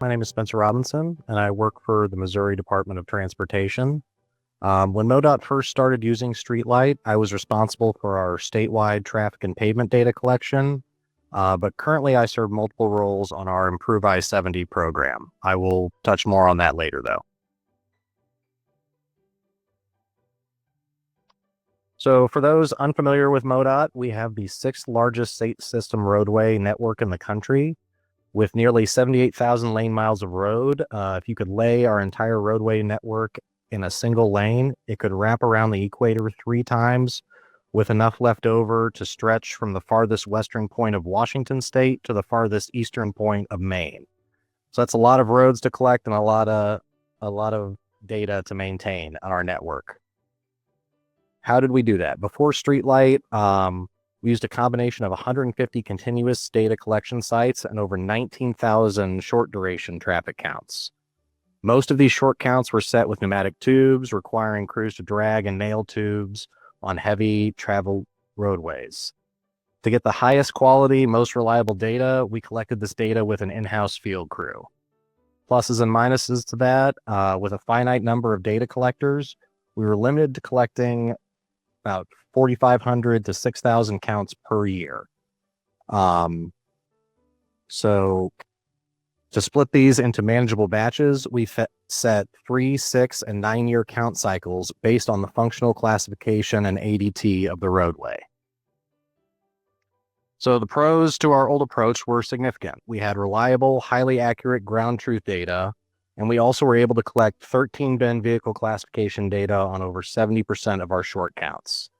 My name is Spencer Robinson, and I work for the Missouri Department of Transportation. When MoDOT first started using StreetLight, I was responsible for our statewide traffic and pavement data collection, but currently I serve multiple roles on our Improve I-70 program. I will touch more on that later, though. So for those unfamiliar with MoDOT, we have the 6th largest state system roadway network in the country with nearly 78,000 lane miles of road. If you could lay our entire roadway network in a single lane, it could wrap around the equator 3 times with enough left over to stretch from the farthest western point of Washington state to the farthest eastern point of Maine. So that's a lot of roads to collect and a lot of data to maintain on our network. How did we do that? Before StreetLight, we used a combination of 150 continuous data collection sites and over 19,000 short duration traffic counts. Most of these short counts were set with pneumatic tubes, requiring crews to drag and nail tubes on heavy travel roadways. To get the highest quality, most reliable data, we collected this data with an in-house field crew. Pluses and minuses to that, with a finite number of data collectors, we were limited to collecting about 4,500 to 6,000 counts per year. So to split these into manageable batches, we set 3, 6, and 9-year count cycles based on the functional classification and ADT of the roadway. So the pros to our old approach were significant. We had reliable, highly accurate ground truth data, and we also were able to collect 13-bin vehicle classification data on over 70% of our short counts.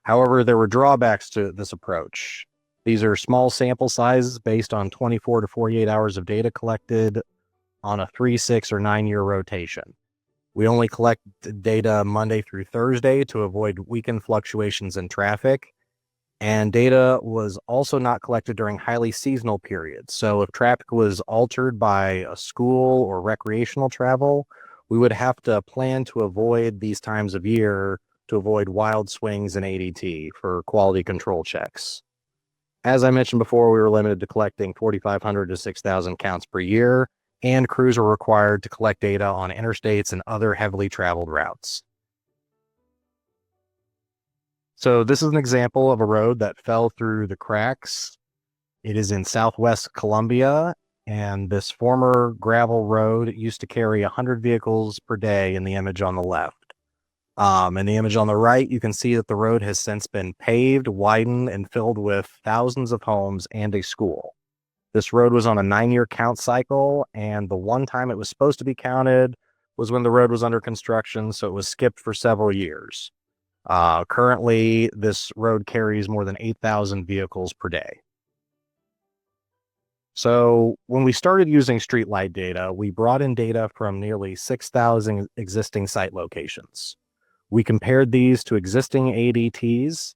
However, there were drawbacks to this approach. These are small sample sizes based on 24 to 48 hours of data collected on a 3, 6, or 9-year rotation. We only collect data Monday through Thursday to avoid weekend fluctuations in traffic. And data was also not collected during highly seasonal periods. So if traffic was altered by a school or recreational travel, we would have to plan to avoid these times of year to avoid wild swings in ADT for quality control checks. As I mentioned before, we were limited to collecting 4,500 to 6,000 counts per year, and crews are required to collect data on interstates and other heavily traveled routes. So this is an example of a road that fell through the cracks. It is in southwest Columbia, and this former gravel road used to carry 100 vehicles per day in the image on the left. In the image on the right, you can see that the road has since been paved, widened, and filled with thousands of homes and a school. This road was on a 9-year count cycle, and the one time it was supposed to be counted was when the road was under construction, so it was skipped for several years. Currently, this road carries more than 8,000 vehicles per day. So when we started using StreetLight data, we brought in data from nearly 6,000 existing site locations. We compared these to existing ADTs,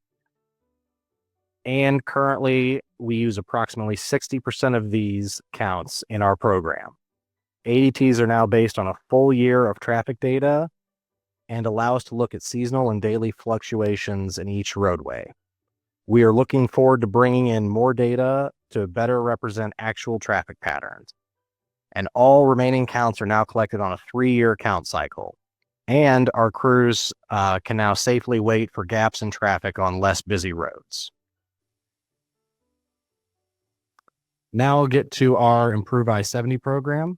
and currently we use approximately 60% of these counts in our program. ADTs are now based on a full year of traffic data and allow us to look at seasonal and daily fluctuations in each roadway. We are looking forward to bringing in more data to better represent actual traffic patterns. And all remaining counts are now collected on a 3-year count cycle. And our crews can now safely wait for gaps in traffic on less busy roads. Now I'll get to our Improve I-70 program.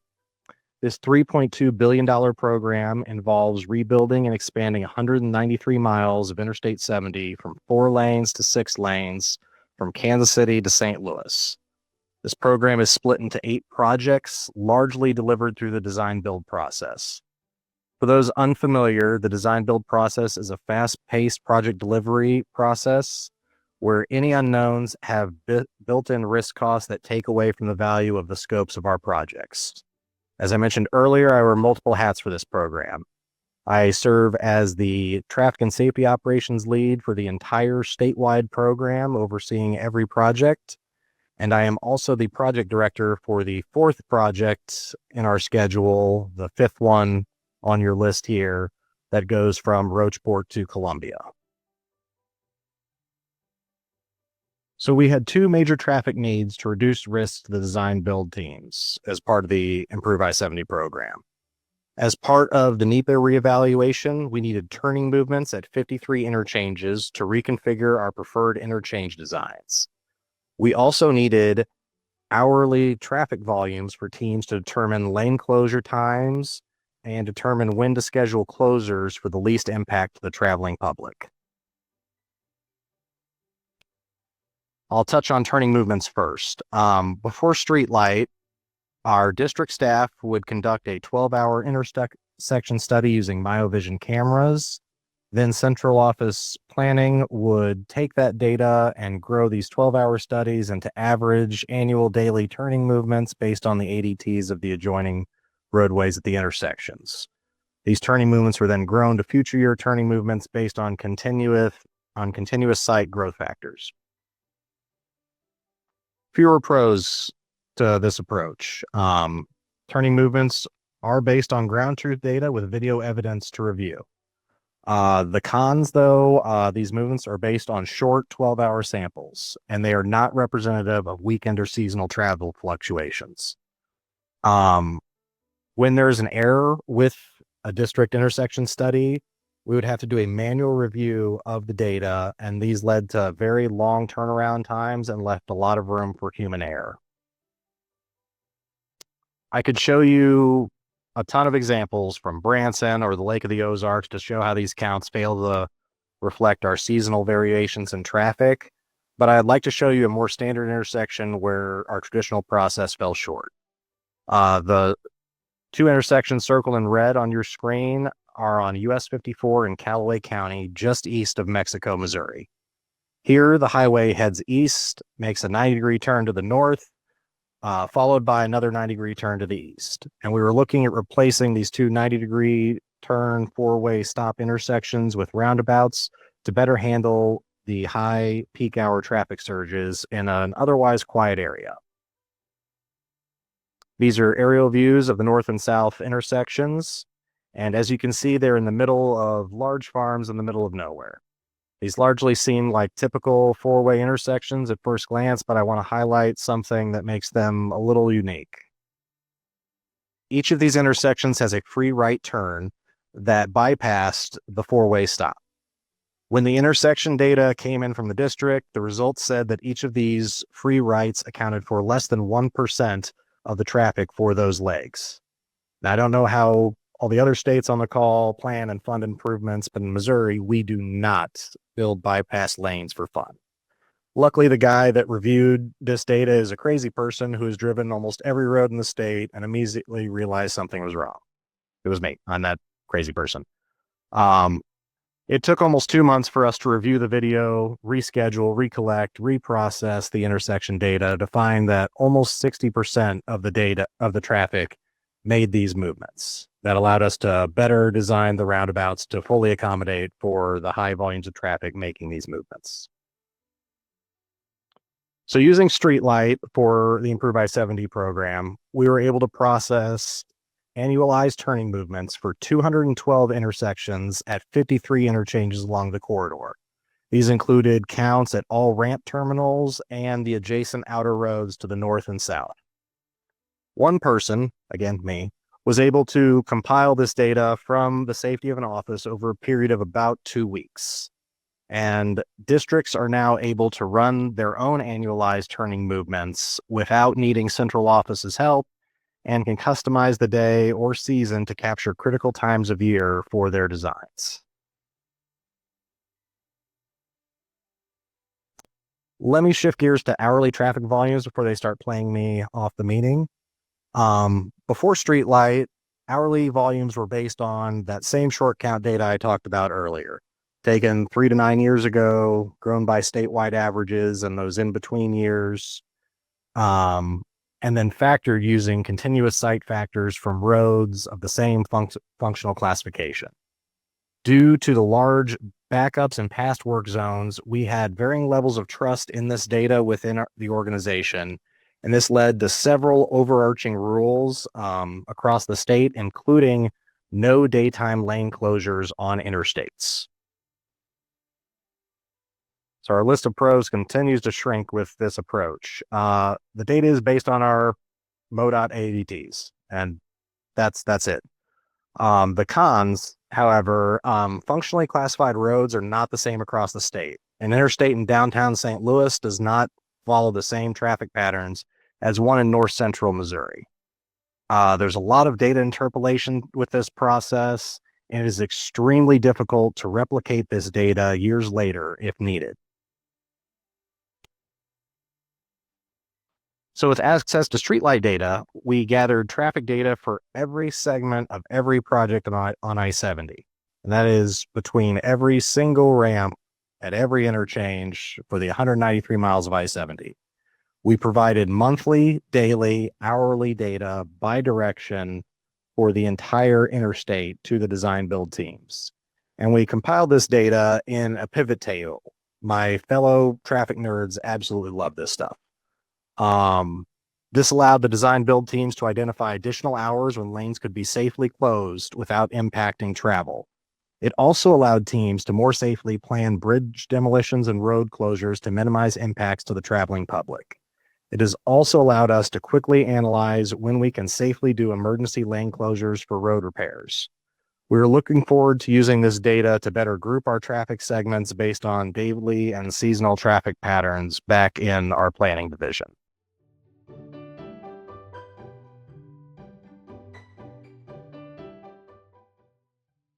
This $3.2 billion program involves rebuilding and expanding 193 miles of Interstate 70 from 4 lanes to 6 lanes from Kansas City to St. Louis. This program is split into 8 projects, largely delivered through the design-build process. For those unfamiliar, the design-build process is a fast-paced project delivery process where any unknowns have built-in risk costs that take away from the value of the scopes of our projects. As I mentioned earlier, I wear multiple hats for this program. I serve as the traffic and safety operations lead for the entire statewide program, overseeing every project. And I am also the project director for the 4th project in our schedule, the 5th one on your list here, that goes from Rocheport to Columbia. So we had two major traffic needs to reduce risk to the design build teams as part of the Improve I-70 program. As part of the NEPA reevaluation, we needed turning movements at 53 interchanges to reconfigure our preferred interchange designs. We also needed hourly traffic volumes for teams to determine lane closure times and determine when to schedule closures for the least impact to the traveling public. I'll touch on turning movements first. Before StreetLight, our district staff would conduct a 12-hour intersection study using MyoVision cameras. Then central office planning would take that data and grow these 12-hour studies into average annual daily turning movements based on the ADTs of the adjoining roadways at the intersections. These turning movements were then grown to future year turning movements based on continuous site growth factors. Fewer pros to this approach. Turning movements are based on ground truth data with video evidence to review. The cons, though, these movements are based on short 12-hour samples, and they are not representative of weekend or seasonal travel fluctuations. When there's an error with a district intersection study, we would have to do a manual review of the data, and these led to very long turnaround times and left a lot of room for human error. I could show you a ton of examples from Branson or the Lake of the Ozarks to show how these counts fail to reflect our seasonal variations in traffic, but I'd like to show you a more standard intersection where our traditional process fell short. The two intersections circled in red on your screen are on US 54 in Callaway County, just east of Mexico, Missouri. Here, the highway heads east, makes a 90-degree turn to the north, followed by another 90-degree turn to the east. And we were looking at replacing these two 90-degree turn four-way stop intersections with roundabouts to better handle the high peak hour traffic surges in an otherwise quiet area. These are aerial views of the north and south intersections. And as you can see, they're in the middle of large farms in the middle of nowhere. These largely seem like typical four-way intersections at first glance, but I want to highlight something that makes them a little unique. Each of these intersections has a free right turn that bypassed the four-way stop. When the intersection data came in from the district, the results said that each of these free rights accounted for less than 1% of the traffic for those legs. Now, I don't know how all the other states on the call plan and fund improvements, but in Missouri, we do not build bypass lanes for fun. Luckily, the guy that reviewed this data is a crazy person who has driven almost every road in the state and immediately realized something was wrong. It was me. I'm that crazy person. It took almost 2 months for us to review the video, reschedule, recollect, reprocess the intersection data to find that almost 60% of the data of the traffic made these movements. That allowed us to better design the roundabouts to fully accommodate for the high volumes of traffic making these movements. So using StreetLight for the Improve I-70 program, we were able to process annualized turning movements for 212 intersections at 53 interchanges along the corridor. These included counts at all ramp terminals and the adjacent outer roads to the north and south. One person, again me, was able to compile this data from the safety of an office over a period of about 2 weeks. And districts are now able to run their own annualized turning movements without needing central office's help and can customize the day or season to capture critical times of year for their designs. Let me shift gears to hourly traffic volumes before they start playing me off the meeting. Before StreetLight, hourly volumes were based on that same short count data I talked about earlier, taken 3 to 9 years ago, grown by statewide averages and those in-between years, and then factored using continuous site factors from roads of the same functional classification. Due to the large backups and past work zones, we had varying levels of trust in this data within the organization, and this led to several overarching rules across the state, including no daytime lane closures on interstates. So our list of pros continues to shrink with this approach. The data is based on our MoDOT ADTs, and that's it. The cons, however, functionally classified roads are not the same across the state. An interstate in downtown St. Louis does not follow the same traffic patterns as one in north central Missouri. There's a lot of data interpolation with this process, and it is extremely difficult to replicate this data years later if needed. So with access to StreetLight data, we gathered traffic data for every segment of every project on I-70. And that is between every single ramp at every interchange for the 193 miles of I-70. We provided monthly, daily, hourly data by direction for the entire interstate to the design build teams. And we compiled this data in a pivot table. My fellow traffic nerds absolutely love this stuff. This allowed the design build teams to identify additional hours when lanes could be safely closed without impacting travel. It also allowed teams to more safely plan bridge demolitions and road closures to minimize impacts to the traveling public. It has also allowed us to quickly analyze when we can safely do emergency lane closures for road repairs. We're looking forward to using this data to better group our traffic segments based on daily and seasonal traffic patterns back in our planning division.